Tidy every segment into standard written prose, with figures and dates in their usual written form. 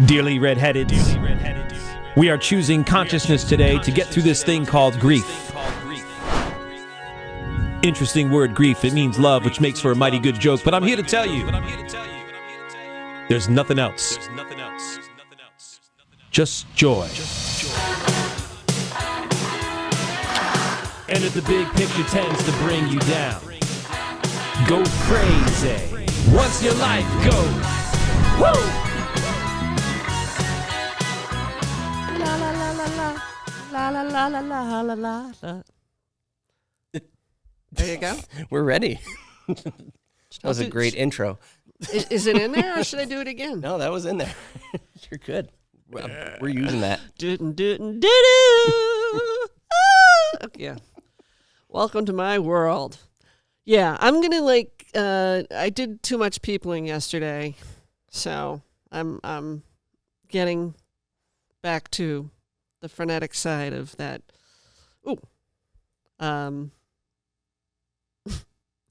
Dearly redheaded, we are choosing consciousness today to get through this thing called grief. Interesting word, grief. It means love, which makes for a mighty good joke. But I'm here to tell you, there's nothing else. Just joy. And if the big picture tends to bring you down, go crazy once your life goes. Woo! La la la la la la la la la la la la. There you go. We're ready. That was a great intro. Is it in there, or should I do it again? No, that was in there. You're good. We're using that. Yeah. Welcome to my world. Yeah, I'm gonna I did too much peopling yesterday, so I'm getting back to the frenetic side of that. Ooh. I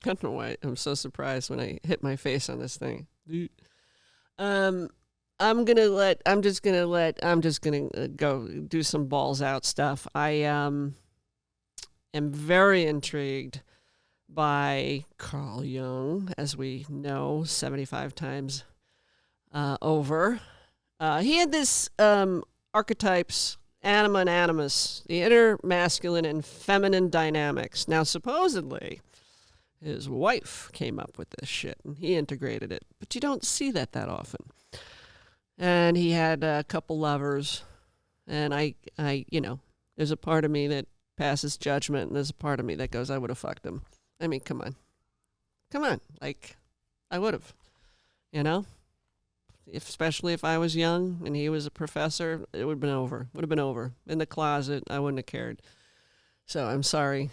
don't know why I'm so surprised when I hit my face on this thing. I'm just gonna go do some balls out stuff. I am very intrigued by Carl Jung, as we know 75 times over. He had this archetypes, Anima and Animus, the inner masculine and feminine dynamics. Now, supposedly, his wife came up with this shit, and he integrated it. But you don't see that often. And he had a couple lovers, and I, there's a part of me that passes judgment, and there's a part of me that goes, I would have fucked him. I mean, come on. I would have, especially if I was young and he was a professor, it would have been over. In the closet, I wouldn't have cared. So I'm sorry,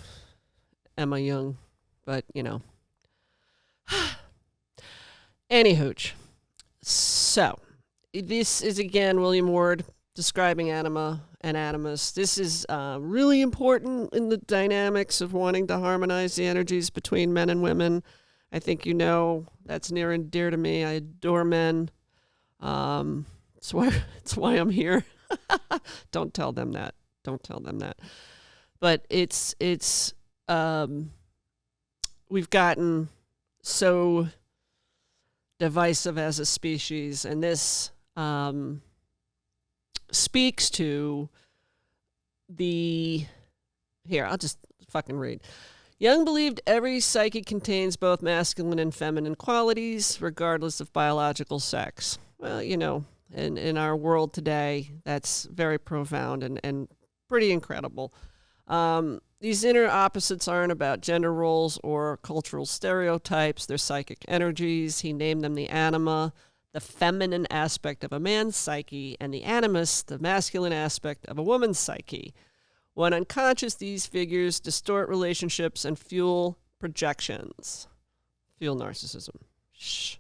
Emma Young. But, Anywhooch. So, this is, again, William Ward describing Anima and Animus. This is really important in the dynamics of wanting to harmonize the energies between men and women. I think that's near and dear to me. I adore men. It's why I'm here. Don't tell them that. But it's we've gotten so divisive as a species, and this speaks to I'll just fucking read. Jung believed every psyche contains both masculine and feminine qualities, regardless of biological sex. Well, in our world today, that's very profound and pretty incredible. These inner opposites aren't about gender roles or cultural stereotypes. They're psychic energies. He named them the anima, the feminine aspect of a man's psyche, and the animus, the masculine aspect of a woman's psyche. When unconscious, these figures distort relationships and fuel projections. Fuel narcissism. Shh.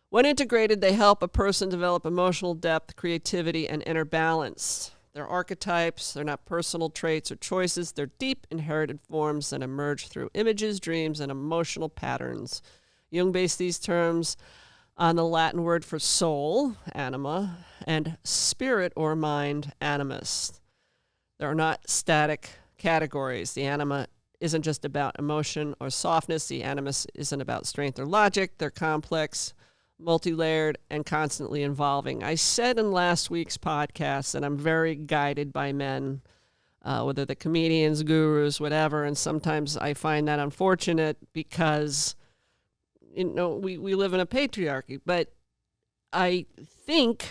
When integrated, they help a person develop emotional depth, creativity, and inner balance. They're archetypes, they're not personal traits or choices, they're deep inherited forms that emerge through images, dreams, and emotional patterns. Jung based these terms on the Latin word for soul, anima, and spirit or mind, animus. They're not static categories. The anima isn't just about emotion or softness. The animus isn't about strength or logic. They're complex, multi-layered, and constantly evolving. I said in last week's podcast that I'm very guided by men, whether they're comedians, gurus, whatever, and sometimes I find that unfortunate because, we live in a patriarchy, but I think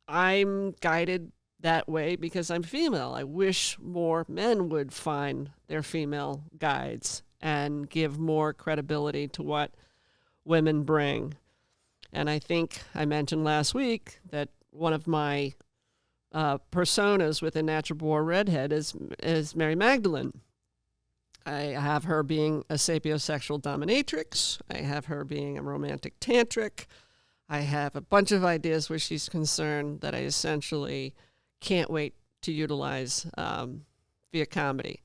I'm guided that way because I'm female. I wish more men would find their female guides and give more credibility to what women bring. And I think I mentioned last week that one of my personas within Natural Born Redhead is Mary Magdalene. I have her being a sapiosexual dominatrix. I have her being a romantic tantric. I have a bunch of ideas where she's concerned that I essentially can't wait to utilize via comedy.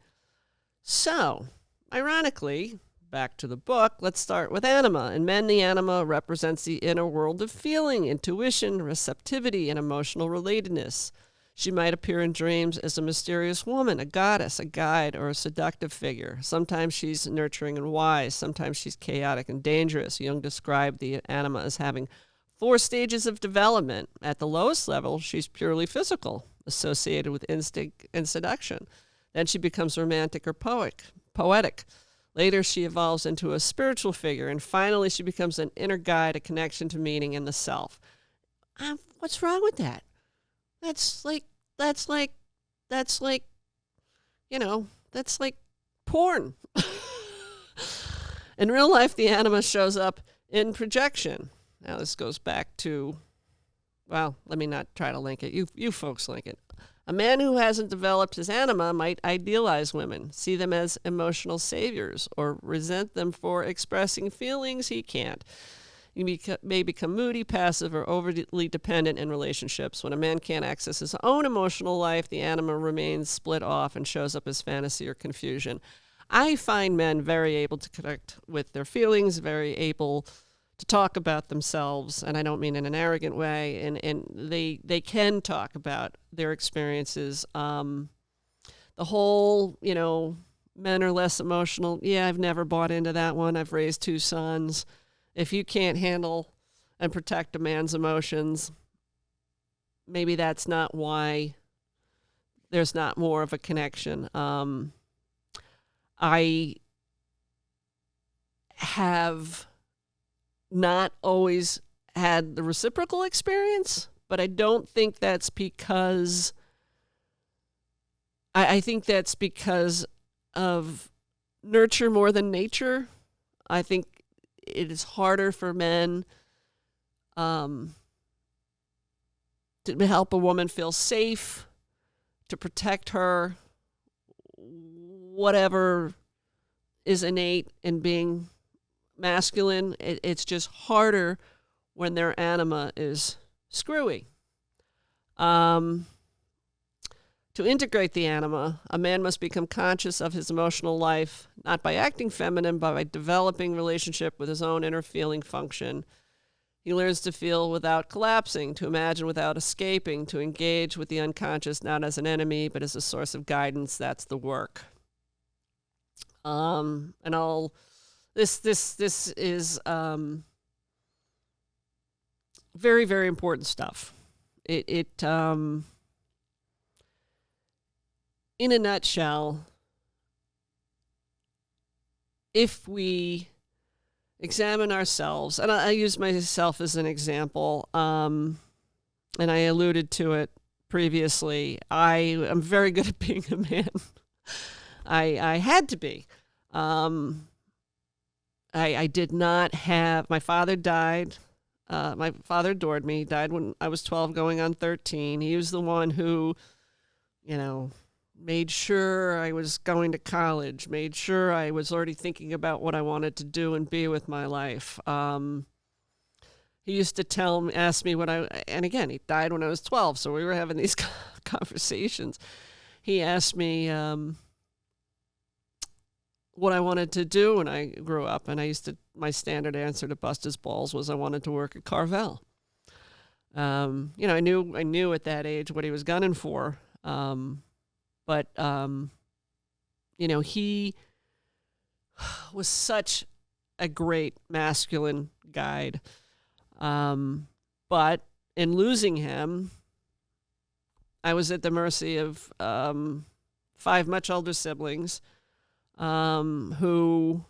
So, ironically, back to the book, let's start with anima. In men, the anima represents the inner world of feeling, intuition, receptivity, and emotional relatedness. She might appear in dreams as a mysterious woman, a goddess, a guide, or a seductive figure. Sometimes she's nurturing and wise. Sometimes she's chaotic and dangerous. Jung described the anima as having 4 stages of development. At the lowest level, she's purely physical, associated with instinct and seduction. Then she becomes romantic or poetic. Later, she evolves into a spiritual figure. And finally, she becomes an inner guide, a connection to meaning and the self. What's wrong with that? That's like porn. In real life, the anima shows up in projection. Now, this goes back to, well, let me not try to link it. You folks link it. A man who hasn't developed his anima might idealize women, see them as emotional saviors, or resent them for expressing feelings he can't. He may become moody, passive, or overly dependent in relationships. When a man can't access his own emotional life, the anima remains split off and shows up as fantasy or confusion. I find men very able to connect with their feelings, very able to talk about themselves, and I don't mean in an arrogant way, and they can talk about their experiences. The whole, men are less emotional. Yeah, I've never bought into that one. I've raised 2 sons. If you can't handle and protect a man's emotions, maybe that's not why there's not more of a connection. I have not always had the reciprocal experience, but I don't think that's because I think that's because of nurture more than nature. I think it is harder for men to help a woman feel safe, to protect her, whatever is innate in being masculine. It's just harder when their anima is screwy. To integrate the anima, a man must become conscious of his emotional life, not by acting feminine, but by developing relationship with his own inner feeling function. He learns to feel without collapsing, to imagine without escaping, to engage with the unconscious not as an enemy, but as a source of guidance. That's the work. This is very, very important stuff. It in a nutshell, if we examine ourselves, and I use myself as an example, and I alluded to it previously, I am very good at being a man. I had to be. I did not have, my father died. My father adored me. He died when I was 12 going on 13. He was the one who, made sure I was going to college, made sure I was already thinking about what I wanted to do and be with my life. He used to ask me and again, he died when I was 12, so we were having these conversations. He asked me what I wanted to do when I grew up, and my standard answer to bust his balls was I wanted to work at Carvel. I knew at that age what he was gunning for. But he was such a great masculine guide. But in losing him, I was at the mercy of 5 much older siblings who,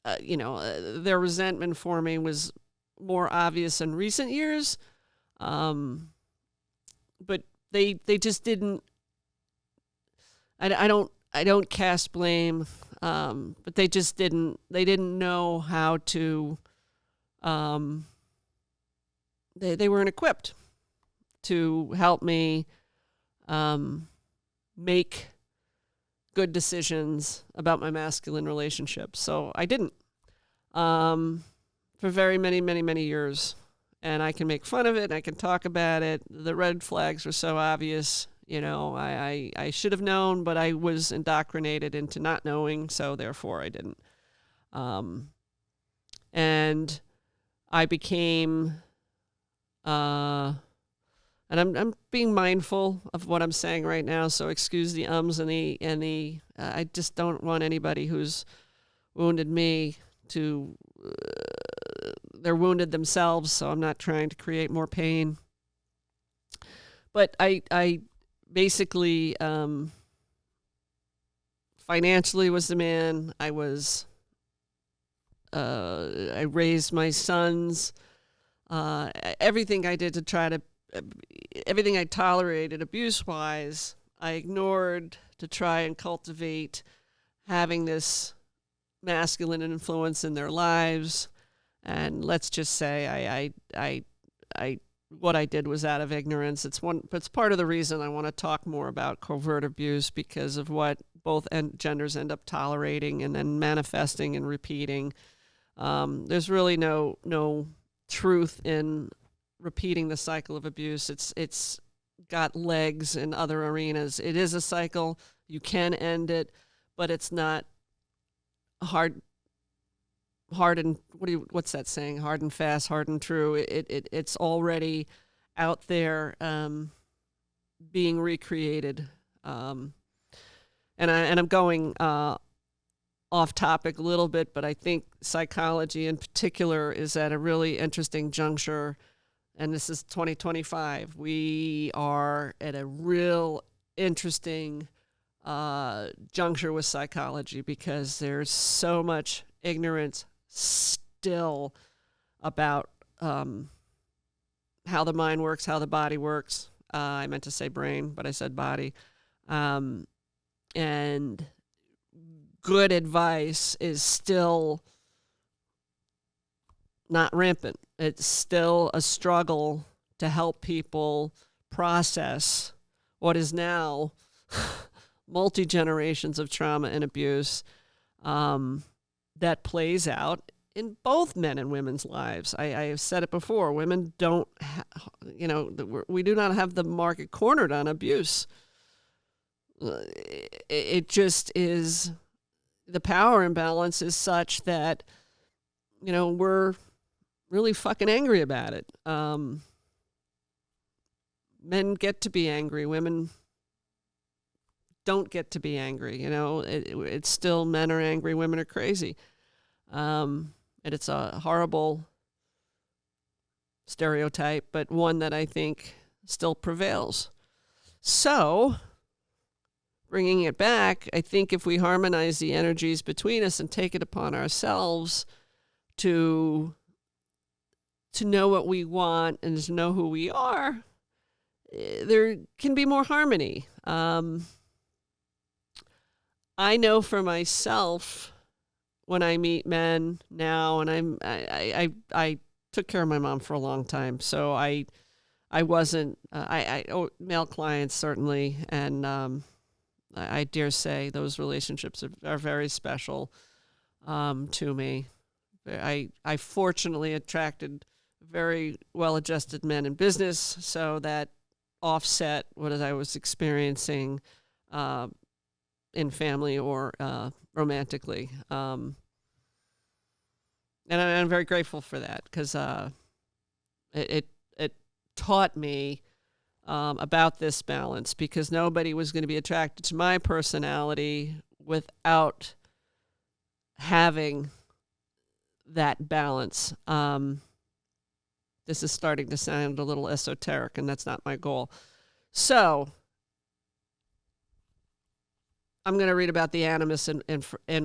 their resentment for me was more obvious in recent years. But they just didn't. I don't cast blame, but they just didn't. They didn't know how to. They weren't equipped to help me make good decisions about my masculine relationships. So I didn't for very many, many, many years. And I can make fun of it, and I can talk about it. The red flags were so obvious. I should have known, but I was indoctrinated into not knowing, so therefore I didn't. And I became, and I'm being mindful of what I'm saying right now, so excuse the ums and the. I just don't want anybody who's wounded me to. They're wounded themselves, so I'm not trying to create more pain. But I basically financially was the man. I raised my sons. Everything I did to try to, everything I tolerated abuse-wise, I ignored to try and cultivate having this masculine influence in their lives. And let's just say I what I did was out of ignorance. It's part of the reason I want to talk more about covert abuse, because of what both genders end up tolerating and then manifesting and repeating. There's really no truth in repeating the cycle of abuse. It's got legs in other arenas. It is a cycle. You can end it, but it's not hard and what's that saying? Hard and fast, hard and true. It's already out there, being recreated. And I'm going off topic a little bit, but I think psychology in particular is at a really interesting juncture. And this is 2025. We are at a real interesting juncture with psychology, because there's so much ignorance still about how the mind works, how the body works. I meant to say brain, but I said body. And good advice is still not rampant. It's still a struggle to help people process what is now multi-generations of trauma and abuse that plays out in both men and women's lives. I have said it before. Women don't, we do not have the market cornered on abuse. It just is, the power imbalance is such that, we're really fucking angry about it. Men get to be angry. Women don't get to be angry. It's still, men are angry, women are crazy. And it's a horrible stereotype, but one that I think still prevails. So, bringing it back, I think if we harmonize the energies between us and take it upon ourselves to know what we want and to know who we are, there can be more harmony. I know for myself, when I meet men now, and I took care of my mom for a long time, so I wasn't male clients certainly, and I dare say those relationships are very special to me. I fortunately attracted very well-adjusted men in business, so that offset what I was experiencing in family or romantically. And I'm very grateful for that, because it taught me about this balance, because nobody was going to be attracted to my personality without having that balance. This is starting to sound a little esoteric, and that's not my goal. So I'm going to read about the animus in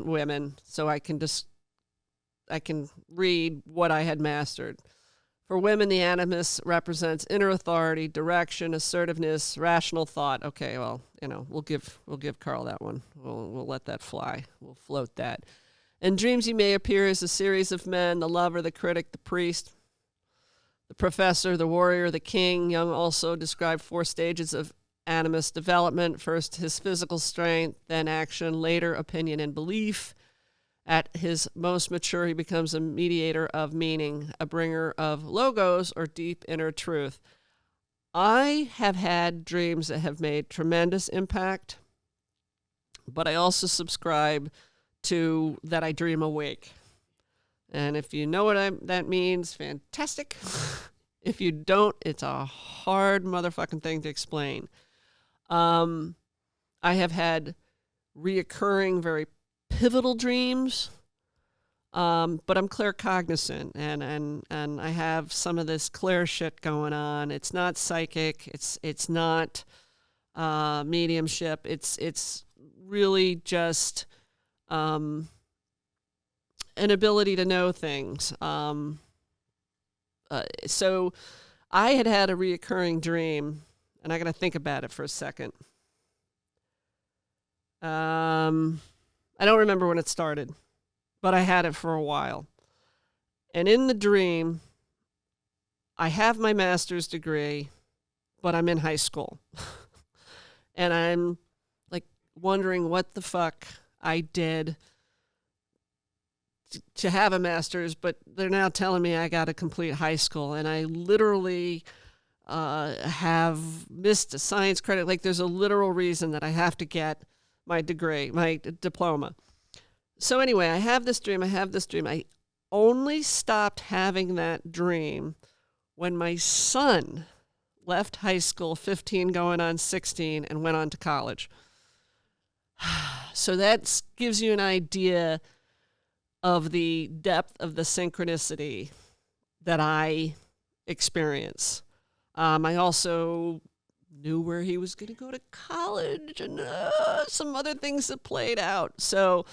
women, so I can read what I had mastered. For women, the animus represents inner authority, direction, assertiveness, rational thought. Okay, well, we'll give Carl that one. We'll let that fly. We'll float that. In dreams, you may appear as a series of men: the lover, the critic, the priest, the professor, the warrior, the king. Jung also described 4 stages of animus development: first, his physical strength, then action, later opinion and belief. At his most mature, he becomes a mediator of meaning, a bringer of logos or deep inner truth. I have had dreams that have made tremendous impact, but I also subscribe to that I dream awake. And if you know what that means, fantastic. If you don't, it's a hard motherfucking thing to explain. I have had reoccurring, very pivotal dreams, but I'm claircognizant, and I have some of this clair shit going on. It's not psychic. It's not mediumship. It's really just an ability to know things. So I had a reoccurring dream, and I got to think about it for a second. I don't remember when it started, but I had it for a while. And in the dream, I have my master's degree, but I'm in high school. And I'm like wondering what the fuck I did to have a master's, but they're now telling me I got to complete high school, and I literally have missed a science credit. Like, there's a literal reason that I have to get my degree, my diploma. So anyway, I have this dream. I only stopped having that dream when my son left high school, 15 going on 16, and went on to college. So that gives you an idea of the depth of the synchronicity that I experience. I also knew where he was going to go to college, and some other things that played out. So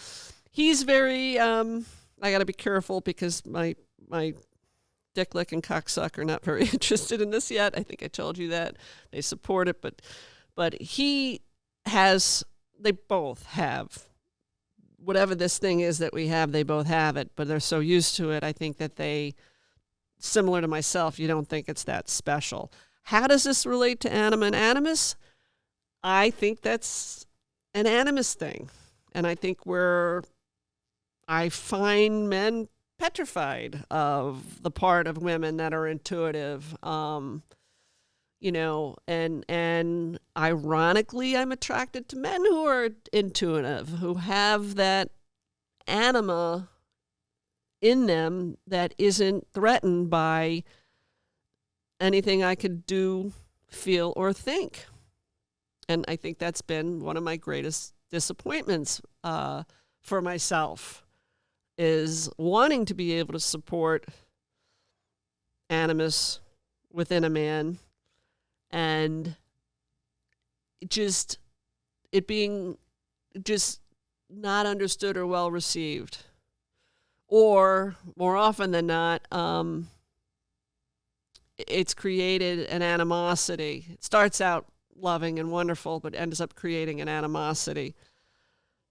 he's very, I got to be careful because my dick lick and cocksuck are not very interested in this yet. I think I told you that. They support it, but they both have whatever this thing is that we have, they both have it, but they're so used to it, I think that they, similar to myself, you don't think it's that special. How does this relate to Anima and Animus? I think that's an Animus thing. And I think I find men petrified of the part of women that are intuitive, and ironically, I'm attracted to men who are intuitive, who have that anima in them that isn't threatened by anything I could do, feel, or think. And I think that's been one of my greatest disappointments for myself, is wanting to be able to support animus within a man, and it being just not understood or well received. Or more often than not, it's created an animosity. It starts out loving and wonderful, but ends up creating an animosity.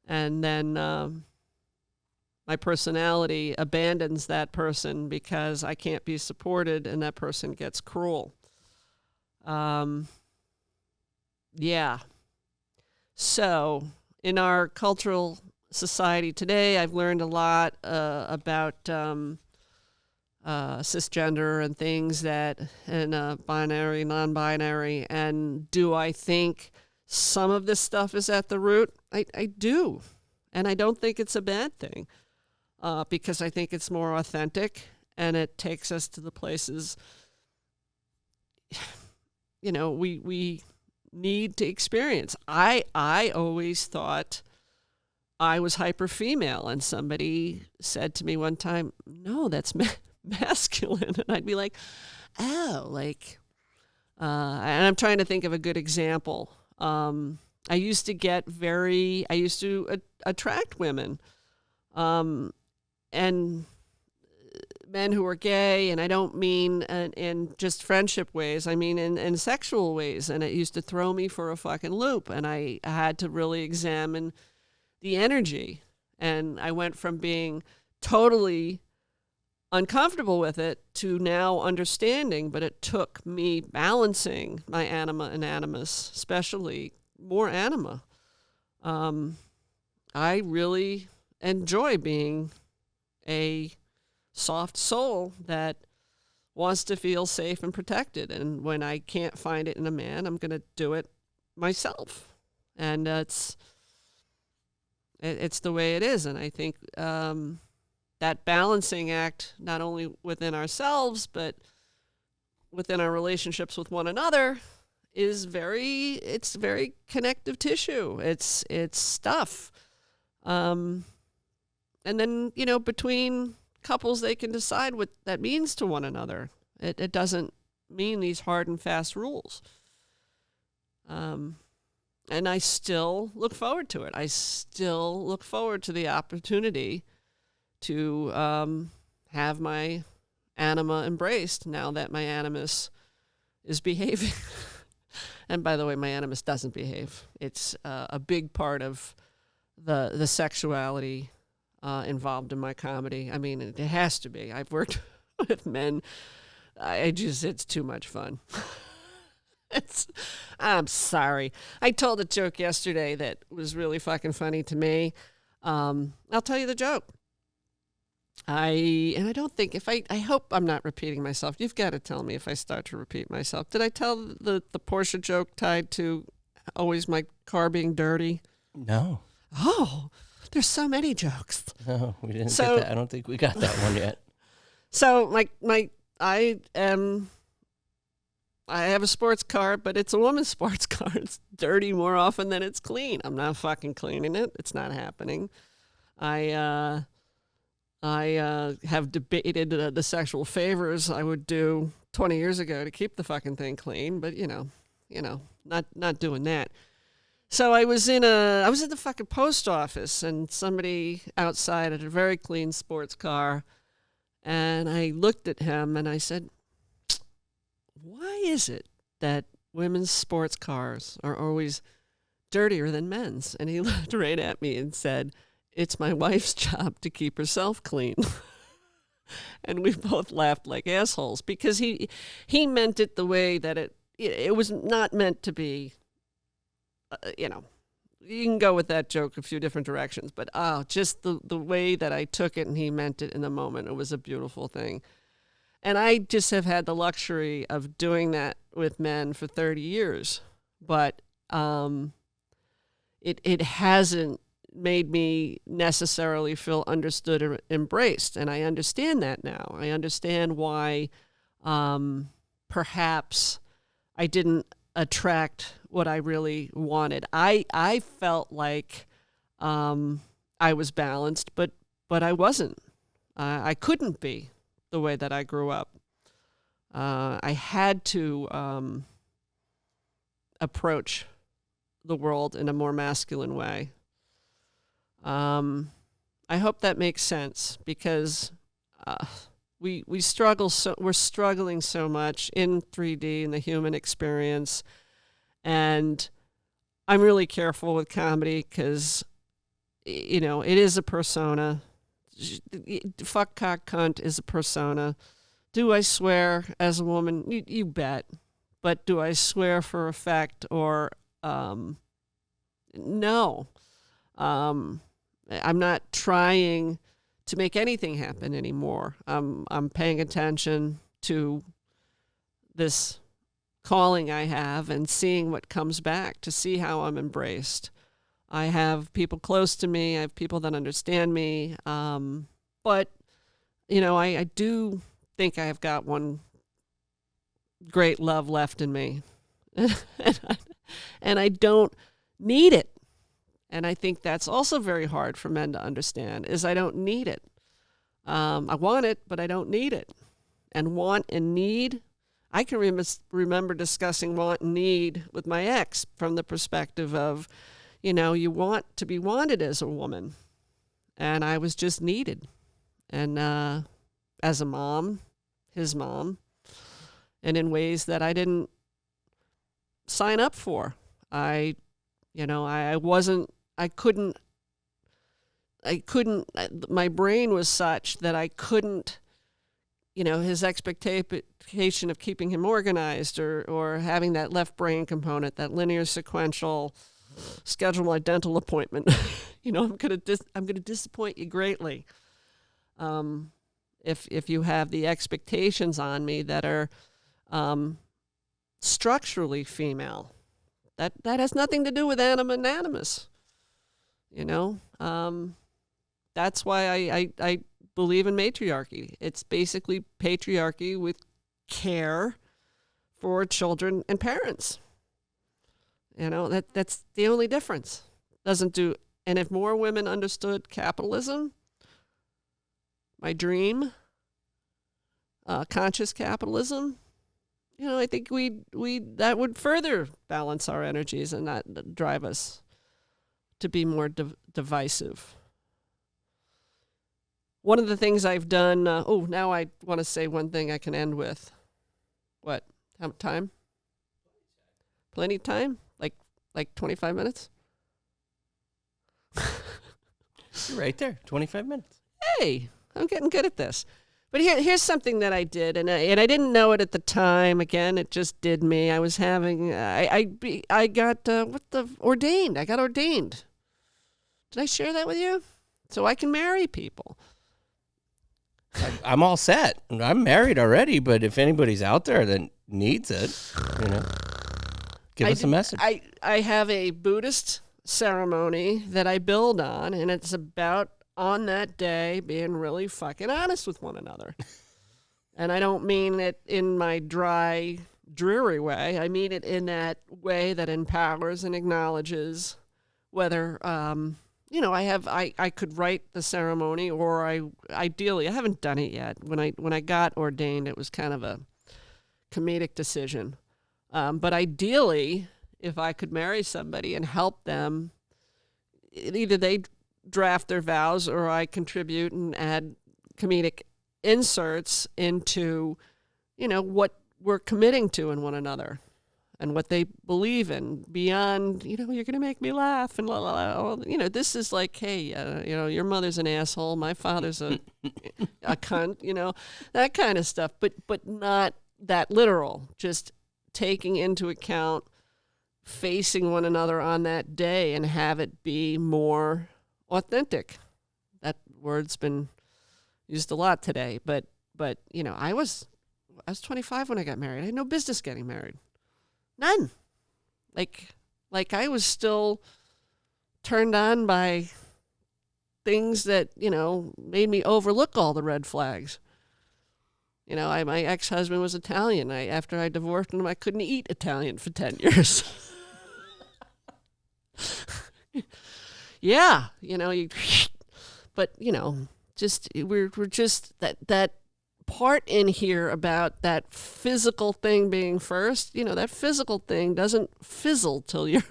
And then my personality abandons that person because I can't be supported, and that person gets cruel. Yeah. So in our cultural society today, I've learned a lot about cisgender and things and binary, non-binary. And do I think some of this stuff is at the root? I do. And I don't think it's a bad thing, because I think it's more authentic, and it takes us to the places we need to experience. I always thought I was hyper female, and somebody said to me one time, "No, that's masculine," and I'd be like, "Oh, and I'm trying to think of a good example. I used to attract women, and men who are gay, and I don't mean in just friendship ways, I mean in sexual ways, and it used to throw me for a fucking loop, and I had to really examine the energy, and I went from being totally uncomfortable with it to now understanding, but it took me balancing my anima and animus, especially more anima. I really enjoy being a soft soul that wants to feel safe and protected. And when I can't find it in a man, I'm going to do it myself. And it's the way it is. And I think that balancing act, not only within ourselves, but within our relationships with one another, is very connective tissue. It's stuff. And then, between couples, they can decide what that means to one another. It doesn't mean these hard and fast rules. And I still look forward to it. I still look forward to the opportunity to have my anima embraced now that my animus is behaving. And by the way, my animus doesn't behave. It's a big part of the sexuality involved in my comedy. I mean, it has to be. I've worked with men. It's too much fun. I'm sorry. I told a joke yesterday that was really fucking funny to me. I'll tell you the joke. I hope I'm not repeating myself. You've got to tell me if I start to repeat myself. Did I tell the Porsche joke tied to always my car being dirty? No. Oh, there's so many jokes. No, we didn't get that. I don't think we got that one yet. So I have a sports car, but it's a woman's sports car. It's dirty more often than it's clean. I'm not fucking cleaning it. It's not happening. I have debated the sexual favors I would do 20 years ago to keep the fucking thing clean, but not doing that. So I was at the fucking post office, and somebody outside had a very clean sports car, and I looked at him and I said, why is it that women's sports cars are always dirtier than men's? And he looked right at me and said, it's my wife's job to keep herself clean. And we both laughed like assholes because he meant it the way that it was not meant to be, you can go with that joke a few different directions, but just the way that I took it and he meant it in the moment, it was a beautiful thing. And I just have had the luxury of doing that with men for 30 years. But it hasn't made me necessarily feel understood or embraced. And I understand that now. I understand why perhaps I didn't attract what I really wanted. I felt like I was balanced, but I wasn't. I couldn't be. The way that I grew up. I had to approach the world in a more masculine way. I hope that makes sense because we struggle we're struggling so much in 3D in the human experience, and I'm really careful with comedy because it is a persona. Fuck, cock, cunt is a persona. Do I swear as a woman? You bet. But do I swear for effect or no? I'm not trying to make anything happen anymore. I'm paying attention to this calling I have and seeing what comes back to see how I'm embraced. I have people close to me. I have people that understand me. But, I do think I have got one great love left in me. And I don't need it. And I think that's also very hard for men to understand, is I don't need it. I want it, but I don't need it. And want and need, I can remember discussing want and need with my ex from the perspective of, you want to be wanted as a woman. And I was just needed. And as a mom, his mom, and in ways that I didn't sign up for. I couldn't, my brain was such that I couldn't, his expectation of keeping him organized or having that left brain component, that linear sequential schedule my dental appointment. I'm going to disappoint you greatly. if you have the expectations on me that are structurally female. That has nothing to do with Anima and Animus. You know, that's why I believe in matriarchy. It's basically patriarchy with care for children and parents. You know, that's the only difference. Doesn't do. And if more women understood capitalism, my dream, conscious capitalism, you know, I think that would further balance our energies and not drive us to be more divisive. One of the things I've done, now I want to say one thing I can end with. What? How much time? Plenty of time? Like 25 minutes? You're right there, 25 minutes. Hey, I'm getting good at this. But here's something that I did, and I didn't know it at the time. Again, it just did me. I was having, I got ordained. I got ordained. Did I share that with you? So I can marry people. I'm all set. I'm married already, but if anybody's out there that needs it, you know, give us a message. I have a Buddhist ceremony that I build on, and it's about on that day being really fucking honest with one another. And I don't mean it in my dry, dreary way. I mean it in that way that empowers and acknowledges whether, I could write the ceremony, or I haven't done it yet. When I got ordained, it was kind of a comedic decision. But ideally, if I could marry somebody and help them, either they draft their vows or I contribute and add comedic inserts into, you know, what we're committing to in one another and what they believe in beyond, you know, you're going to make me laugh and la la la. You know, this is like, hey, you know, your mother's an asshole. My father's a cunt, you know, that kind of stuff, but not that literal, just taking into account facing one another on that day and have it be more authentic. That word's been used a lot today, but you know, I was 25 when I got married. I had no business getting married. None. Like I was still turned on by things that, you know, made me overlook all the red flags. You know, my ex-husband was Italian. After I divorced him, I couldn't eat Italian for 10 years. Yeah, you know, but you know, just we're just that part in here about that physical thing being first. You know, that physical thing doesn't fizzle till you're,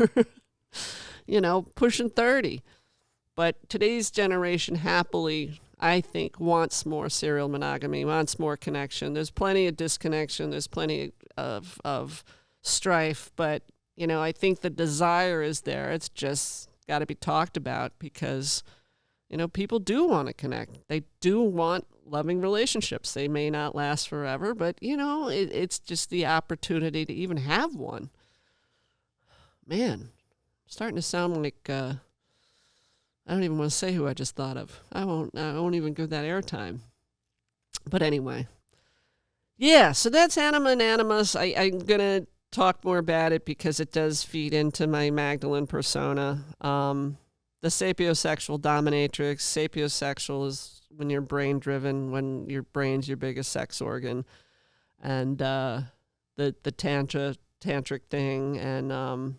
you know, pushing 30. But today's generation happily, I think, wants more serial monogamy, wants more connection. There's plenty of disconnection. There's plenty of strife. But, you know, I think the desire is there. It's just got to be talked about because, you know, people do want to connect. They do want loving relationships. They may not last forever, but, you know, it's just the opportunity to even have one. Man, starting to sound like... I don't even want to say who I just thought of. I won't even give that airtime. But anyway. Yeah, so that's Anima and Animus. I'm going to talk more about it because it does feed into my Magdalene persona. The sapiosexual dominatrix. Sapiosexual is when you're brain-driven, when your brain's your biggest sex organ. And the tantric thing, and...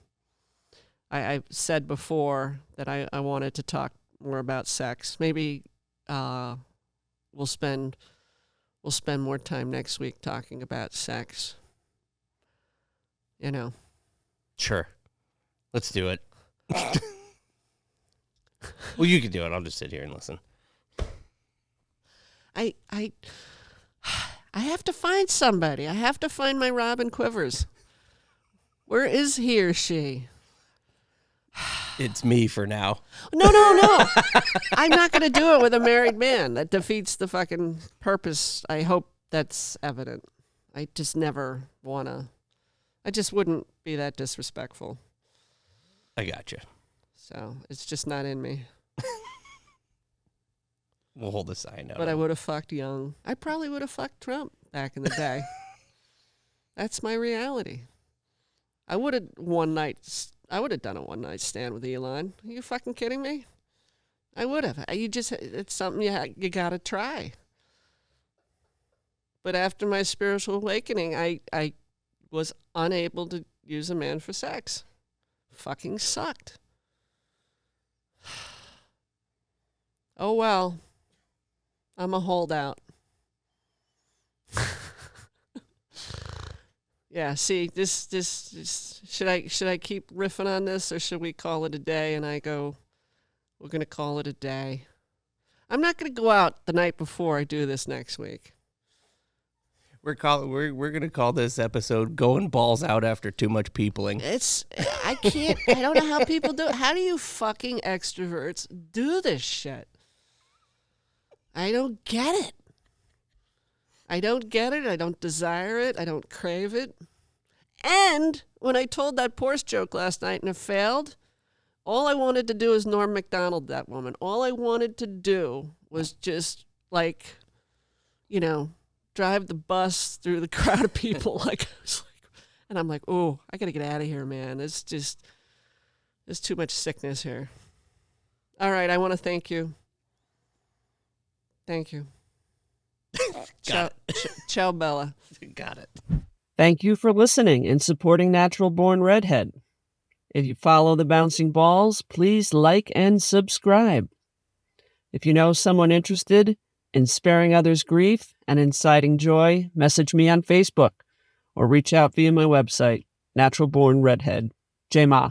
I've said before that I wanted to talk more about sex. Maybe we'll spend more time next week talking about sex. You know. Sure. Let's do it. Well, you can do it. I'll just sit here and listen. I have to find somebody. I have to find my Robin Quivers. Where is he or she? It's me for now. No. I'm not going to do it with a married man. That defeats the fucking purpose. I hope that's evident. I just never want to. I just wouldn't be that disrespectful. I got you. So it's just not in me. We'll hold a sign out. But I would have fucked Jung. I probably would have fucked Trump back in the day. That's my reality. I would have done a one night stand with Elon. Are you fucking kidding me? I would have. It's something you gotta try. But after my spiritual awakening, I was unable to use a man for sex. Fucking sucked. Oh well. I'm a holdout. Yeah, see, this should I keep riffing on this, or should we call it a day? And I go, we're gonna call it a day. I'm not gonna go out the night before I do this next week. We're gonna call this episode "Going Balls Out After Too Much Peopling." I don't know how people do it. How do you fucking extroverts do this shit? I don't get it. I don't desire it. I don't crave it. And when I told that Porsche joke last night and it failed, all I wanted to do is Norm Macdonald that woman. All I wanted to do was just, like, drive the bus through the crowd of people. And I'm like, oh, I got to get out of here, man. There's too much sickness here. All right, I want to thank you. Thank you. Ciao, Bella. Got it. Thank you for listening and supporting Natural Born Redhead. If you follow the Bouncing Balls, please like and subscribe. If you know someone interested in sparing others grief and inciting joy, message me on Facebook or reach out via my website, Natural Born Redhead. J-Ma.